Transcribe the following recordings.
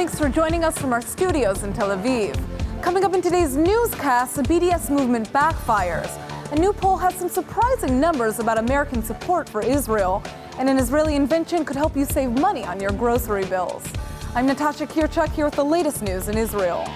Thanks for joining us from our studios in Tel Aviv. Coming up in today's newscast, the BDS movement backfires. A new poll has some surprising numbers about American support for Israel, and an Israeli invention could help you save money on your grocery bills. I'm Natasha Kirchuk here with the latest news in Israel.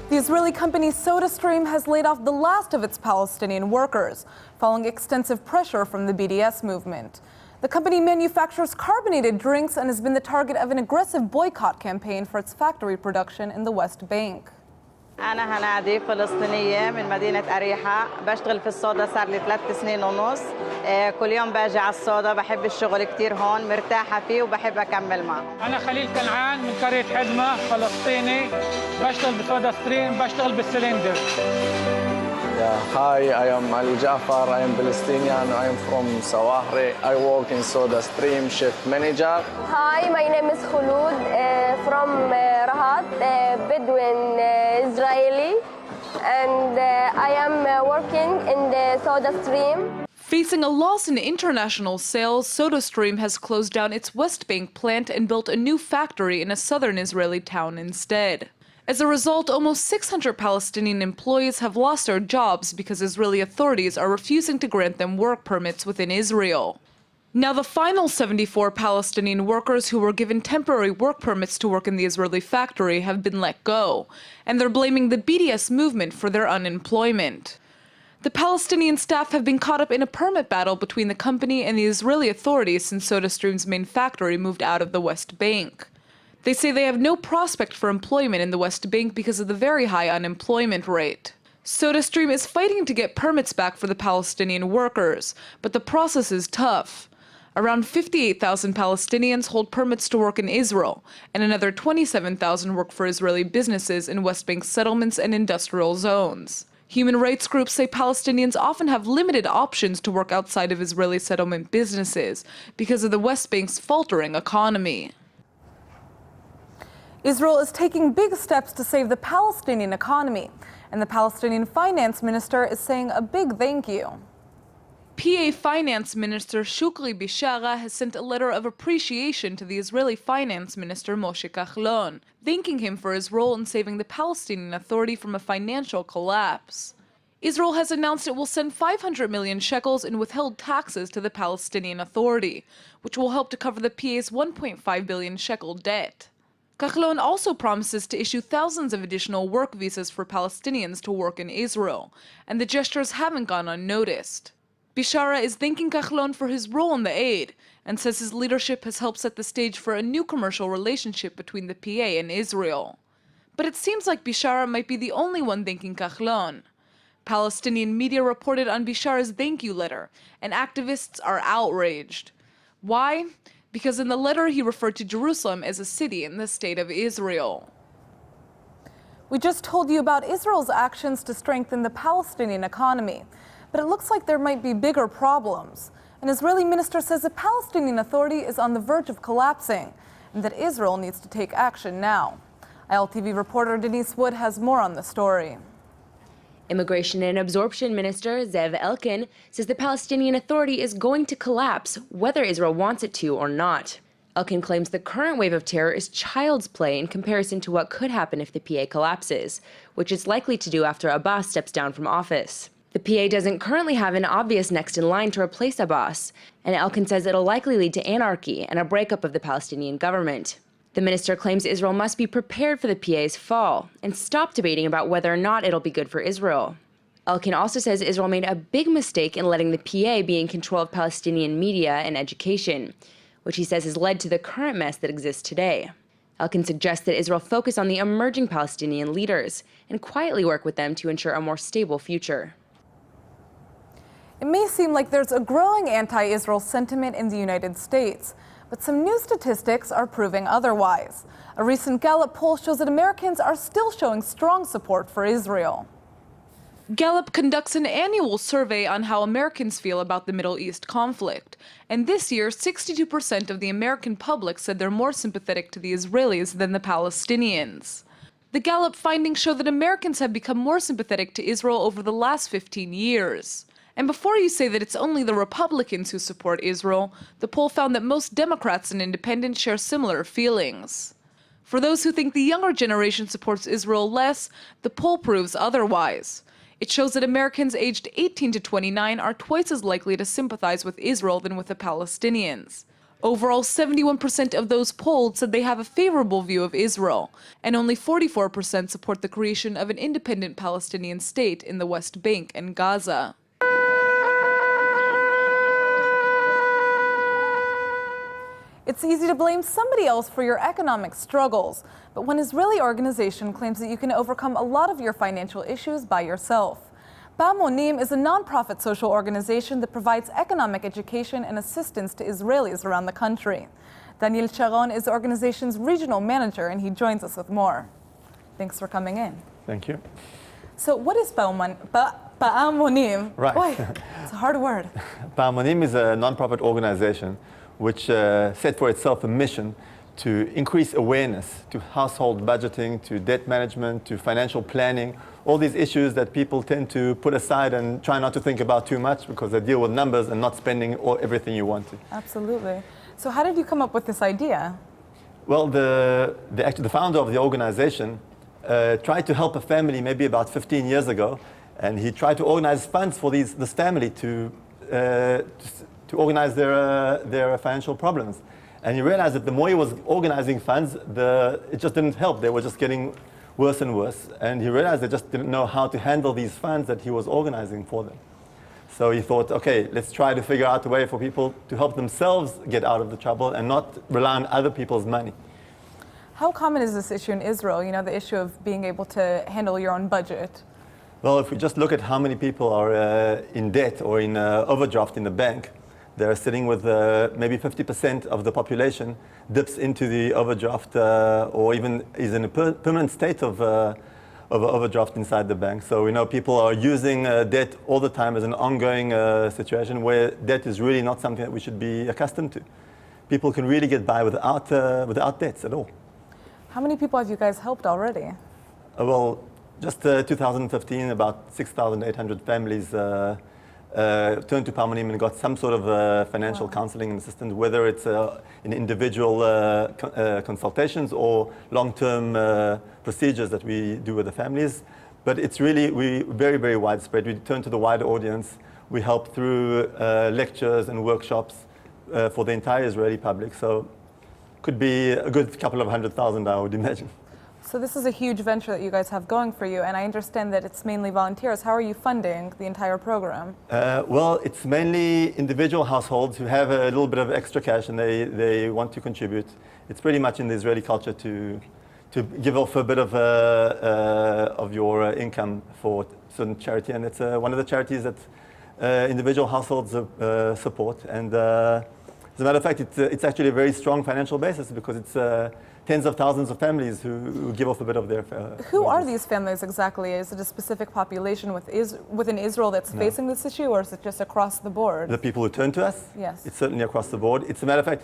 The Israeli company SodaStream has laid off the last of its Palestinian workers, following extensive pressure from the BDS movement. The company manufactures carbonated drinks and has been the target of an aggressive boycott campaign for its factory production in the West Bank. أنا هنادي فلسطينية من مدينة أريحة بشتغل في الصودا صار لي 3 سنين ونص كل يوم باجي على الصودا بحب الشغل كتير هون مرتاحة فيه وبحب أكمل معه. أنا خليل كنعان من قرية حدمة فلسطيني بشتغل بسودا ستريم بشتغل بالسلندر. Hi, I am Ali Jafar. I am Palestinian. I am from Sawahri. I work in SodaStream, shift manager. Hi, my name is Khulud from Rahat, Bedouin Israeli, and I am working in the SodaStream. Facing a loss in international sales, SodaStream has closed down its West Bank plant and built a new factory in a southern Israeli town instead. As a result, almost 600 Palestinian employees have lost their jobs because Israeli authorities are refusing to grant them work permits within Israel. Now, the final 74 Palestinian workers who were given temporary work permits to work in the Israeli factory have been let go, and they're blaming the BDS movement for their unemployment. The Palestinian staff have been caught up in a permit battle between the company and the Israeli authorities since SodaStream's main factory moved out of the West Bank. They say they have no prospect for employment in the West Bank because of the very high unemployment rate. SodaStream is fighting to get permits back for the Palestinian workers, but the process is tough. Around 58,000 Palestinians hold permits to work in Israel, and another 27,000 work for Israeli businesses in West Bank settlements and industrial zones. Human rights groups say Palestinians often have limited options to work outside of Israeli settlement businesses because of the West Bank's faltering economy. Israel is taking big steps to save the Palestinian economy, and the Palestinian finance minister is saying a big thank you. PA Finance Minister Shukri Bishara has sent a letter of appreciation to the Israeli Finance Minister Moshe Kahlon, thanking him for his role in saving the Palestinian Authority from a financial collapse. Israel has announced it will send 500 million shekels in withheld taxes to the Palestinian Authority, which will help to cover the PA's 1.5 billion shekel debt. Kahlon also promises to issue thousands of additional work visas for Palestinians to work in Israel, and the gestures haven't gone unnoticed. Bishara is thanking Kahlon for his role in the aid and says his leadership has helped set the stage for a new commercial relationship between the PA and Israel. But it seems like Bishara might be the only one thanking Kahlon. Palestinian media reported on Bishara's thank you letter, and activists are outraged. Why? Because in the letter he referred to Jerusalem as a city in the state of Israel. We just told you about Israel's actions to strengthen the Palestinian economy, but it looks like there might be bigger problems. An Israeli minister says the Palestinian Authority is on the verge of collapsing and that Israel needs to take action now. ILTV reporter Denise Wood has more on the story. Immigration and Absorption Minister Zev Elkin says the Palestinian Authority is going to collapse whether Israel wants it to or not. Elkin claims the current wave of terror is child's play in comparison to what could happen if the PA collapses, which it's likely to do after Abbas steps down from office. The PA doesn't currently have an obvious next in line to replace Abbas, and Elkin says it'll likely lead to anarchy and a breakup of the Palestinian government. The minister claims Israel must be prepared for the PA's fall and stop debating about whether or not it'll be good for Israel. Elkin also says Israel made a big mistake in letting the PA be in control of Palestinian media and education, which he says has led to the current mess that exists today. Elkin suggests that Israel focus on the emerging Palestinian leaders and quietly work with them to ensure a more stable future. It may seem like there's a growing anti-Israel sentiment in the United States, but some new statistics are proving otherwise. A recent Gallup poll shows that Americans are still showing strong support for Israel. Gallup conducts an annual survey on how Americans feel about the Middle East conflict. And this year, 62% of the American public said they're more sympathetic to the Israelis than the Palestinians. The Gallup findings show that Americans have become more sympathetic to Israel over the last 15 years. And before you say that it's only the Republicans who support Israel, the poll found that most Democrats and independents share similar feelings. For those who think the younger generation supports Israel less, the poll proves otherwise. It shows that Americans aged 18 to 29 are twice as likely to sympathize with Israel than with the Palestinians. Overall, 71% of those polled said they have a favorable view of Israel, and only 44% support the creation of an independent Palestinian state in the West Bank and Gaza. It's easy to blame somebody else for your economic struggles, but one Israeli organization claims that you can overcome a lot of your financial issues by yourself. Moneim is a non-profit social organization that provides economic education and assistance to Israelis around the country. Daniel Sharon is the organization's regional manager, and he joins us with more. Thanks for coming in. Thank you. So what is Moneim? Right. Boy, it's a hard word. Moneim is a non-profit organization which set for itself a mission to increase awareness to household budgeting, to debt management, to financial planning, all these issues that people tend to put aside and try not to think about too much because they deal with numbers and not spending everything you want to. Absolutely. So how did you come up with this idea? Well, the founder of the organization tried to help a family maybe about 15 years ago, and he tried to organize funds for this family to organize their financial problems. And he realized that the more he was organizing funds, it just didn't help. They were just getting worse and worse. And he realized they just didn't know how to handle these funds that he was organizing for them. So he thought, okay, let's try to figure out a way for people to help themselves get out of the trouble and not rely on other people's money. How common is this issue in Israel, the issue of being able to handle your own budget? Well, if we just look at how many people are in debt or in overdraft in the bank, they're sitting with maybe 50% of the population dips into the overdraft or even is in a permanent state of overdraft inside the bank. So we know people are using debt all the time as an ongoing situation where debt is really not something that we should be accustomed to. People can really get by without debts at all. How many people have you guys helped already? Well, just 2015, about 6,800 families turned to Moneim and got some sort of financial counseling and assistance, whether it's in individual consultations or long-term procedures that we do with the families. But it's really very, very widespread. We turn to the wider audience. We help through lectures and workshops for the entire Israeli public. So could be a good couple of 100,000, I would imagine. So this is a huge venture that you guys have going for you, and I understand that it's mainly volunteers. How are you funding the entire program? Well, it's mainly individual households who have a little bit of extra cash and they want to contribute. It's pretty much in the Israeli culture to give off a bit of your income for certain charity, and it's one of the charities that individual households support. And as a matter of fact, it's actually a very strong financial basis because it's tens of thousands of families who give off a bit of their Who are these families exactly? Is it a specific population within Israel that's facing this issue, or is it just across the board? The people who turn to us? Yes. It's certainly across the board. It's a matter of fact,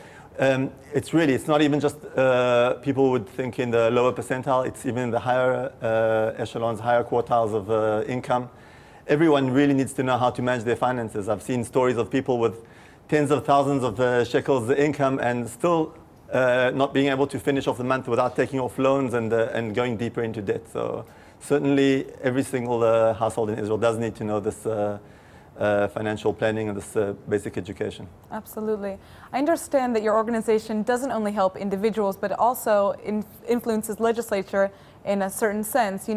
it's not even just people would think in the lower percentile, it's even in the higher echelons, higher quartiles of income. Everyone really needs to know how to manage their finances. I've seen stories of people with tens of thousands of shekels income and still not being able to finish off the month without taking off loans and going deeper into debt. So certainly every single household in Israel does need to know this financial planning and this basic education. Absolutely. I understand that your organization doesn't only help individuals, but also influences legislature in a certain sense.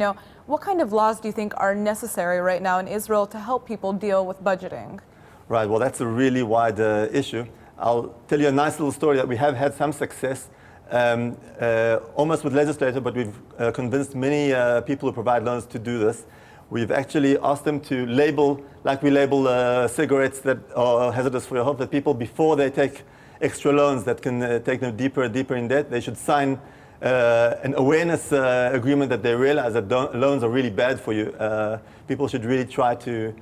What kind of laws do you think are necessary right now in Israel to help people deal with budgeting? Right, well, that's a really wide issue. I'll tell you a nice little story that we have had some success, almost with legislators, but we've convinced many people who provide loans to do this. We've actually asked them to label, like we label cigarettes that are hazardous for your health, that people, before they take extra loans that can take them deeper and deeper in debt, they should sign an awareness agreement that they realize that loans are really bad for you. People should really try to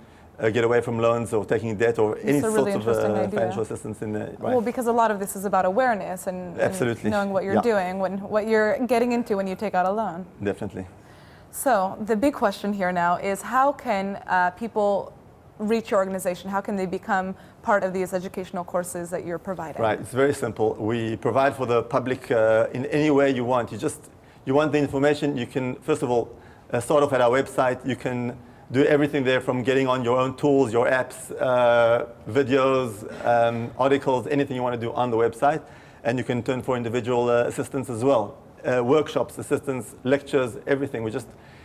get away from loans or taking debt or any sort of financial assistance in there. Right? Well, because a lot of this is about awareness and knowing what you're doing, what you're getting into when you take out a loan. Definitely. So the big question here now is how can people reach your organization? How can they become part of these educational courses that you're providing? Right, it's very simple. We provide for the public in any way you want. You want the information, you can, first of all, start off at our website. You can do everything there from getting on your own tools, your apps, videos, articles, anything you want to do on the website. And you can turn for individual assistance as well. Workshops, assistance, lectures, everything.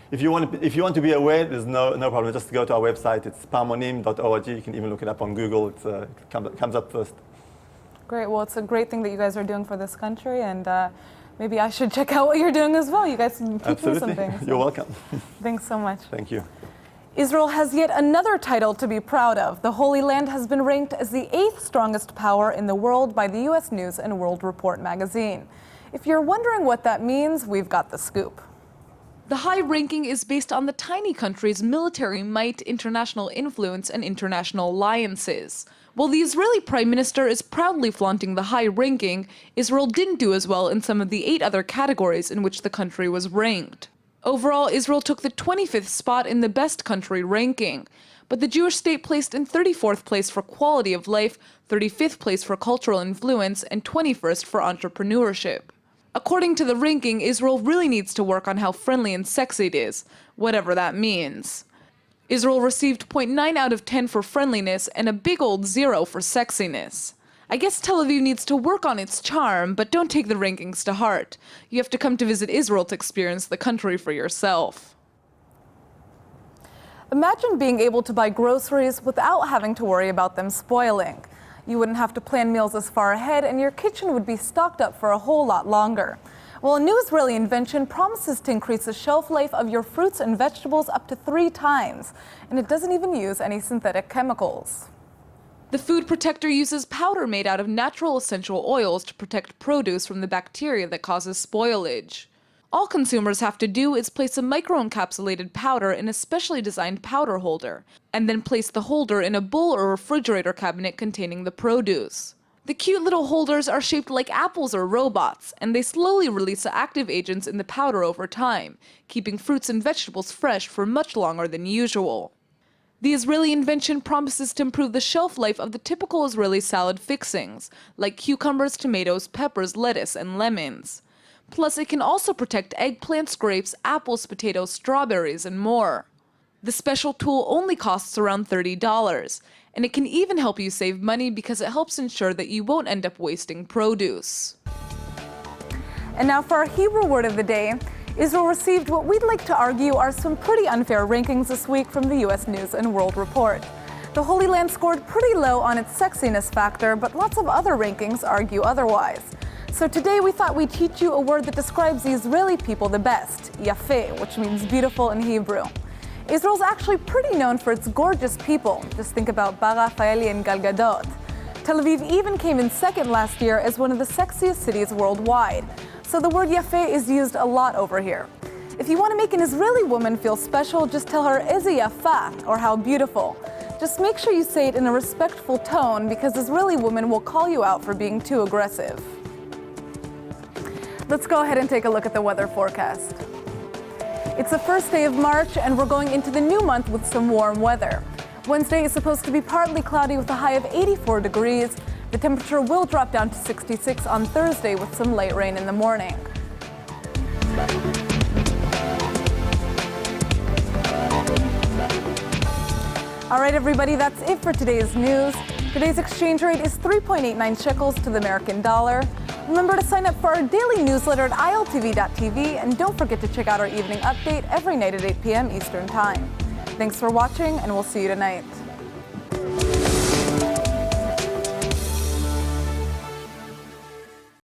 If you want to be aware, there's no problem. Just go to our website. It's moneim.org. You can even look it up on Google. It comes up first. Great. Well, it's a great thing that you guys are doing for this country, and maybe I should check out what you're doing as well. You guys teach me some things. You're welcome. Thanks so much. Thank you. Israel has yet another title to be proud of. The Holy Land has been ranked as the 8th strongest power in the world by the U.S. News and World Report magazine. If you're wondering what that means, we've got the scoop. The high ranking is based on the tiny country's military might, international influence, and international alliances. While the Israeli Prime Minister is proudly flaunting the high ranking, Israel didn't do as well in some of the 8 other categories in which the country was ranked. Overall, Israel took the 25th spot in the best country ranking, but the Jewish state placed in 34th place for quality of life, 35th place for cultural influence, and 21st for entrepreneurship. According to the ranking, Israel really needs to work on how friendly and sexy it is, whatever that means. Israel received 0.9 out of 10 for friendliness and a big old 0 for sexiness. I guess Tel Aviv needs to work on its charm, but don't take the rankings to heart. You have to come to visit Israel to experience the country for yourself. Imagine being able to buy groceries without having to worry about them spoiling. You wouldn't have to plan meals as far ahead, and your kitchen would be stocked up for a whole lot longer. Well, a new Israeli invention promises to increase the shelf life of your fruits and vegetables up to 3 times, and it doesn't even use any synthetic chemicals. The food protector uses powder made out of natural essential oils to protect produce from the bacteria that causes spoilage. All consumers have to do is place a microencapsulated powder in a specially designed powder holder, and then place the holder in a bowl or refrigerator cabinet containing the produce. The cute little holders are shaped like apples or robots, and they slowly release the active agents in the powder over time, keeping fruits and vegetables fresh for much longer than usual. The Israeli invention promises to improve the shelf life of the typical Israeli salad fixings, like cucumbers, tomatoes, peppers, lettuce, and lemons. Plus, it can also protect eggplants, grapes, apples, potatoes, strawberries, and more. The special tool only costs around $30, and it can even help you save money because it helps ensure that you won't end up wasting produce. And now for our Hebrew word of the day. Israel received what we'd like to argue are some pretty unfair rankings this week from the U.S. News and World Report. The Holy Land scored pretty low on its sexiness factor, but lots of other rankings argue otherwise. So today we thought we'd teach you a word that describes the Israeli people the best, yafeh, which means beautiful in Hebrew. Israel's actually pretty known for its gorgeous people. Just think about Bar Rafaeli and Gal Gadot. Tel Aviv even came in second last year as one of the sexiest cities worldwide. So the word yafeh is used a lot over here. If you want to make an Israeli woman feel special, just tell her eze yafa, or how beautiful. Just make sure you say it in a respectful tone because Israeli women will call you out for being too aggressive. Let's go ahead and take a look at the weather forecast. It's the first day of March and we're going into the new month with some warm weather. Wednesday is supposed to be partly cloudy with a high of 84 degrees. The temperature will drop down to 66 on Thursday with some light rain in the morning. All right, everybody, that's it for today's news. Today's exchange rate is 3.89 shekels to the American dollar. Remember to sign up for our daily newsletter at ILTV.tv, and don't forget to check out our evening update every night at 8 p.m. Eastern Time. Thanks for watching, and we'll see you tonight.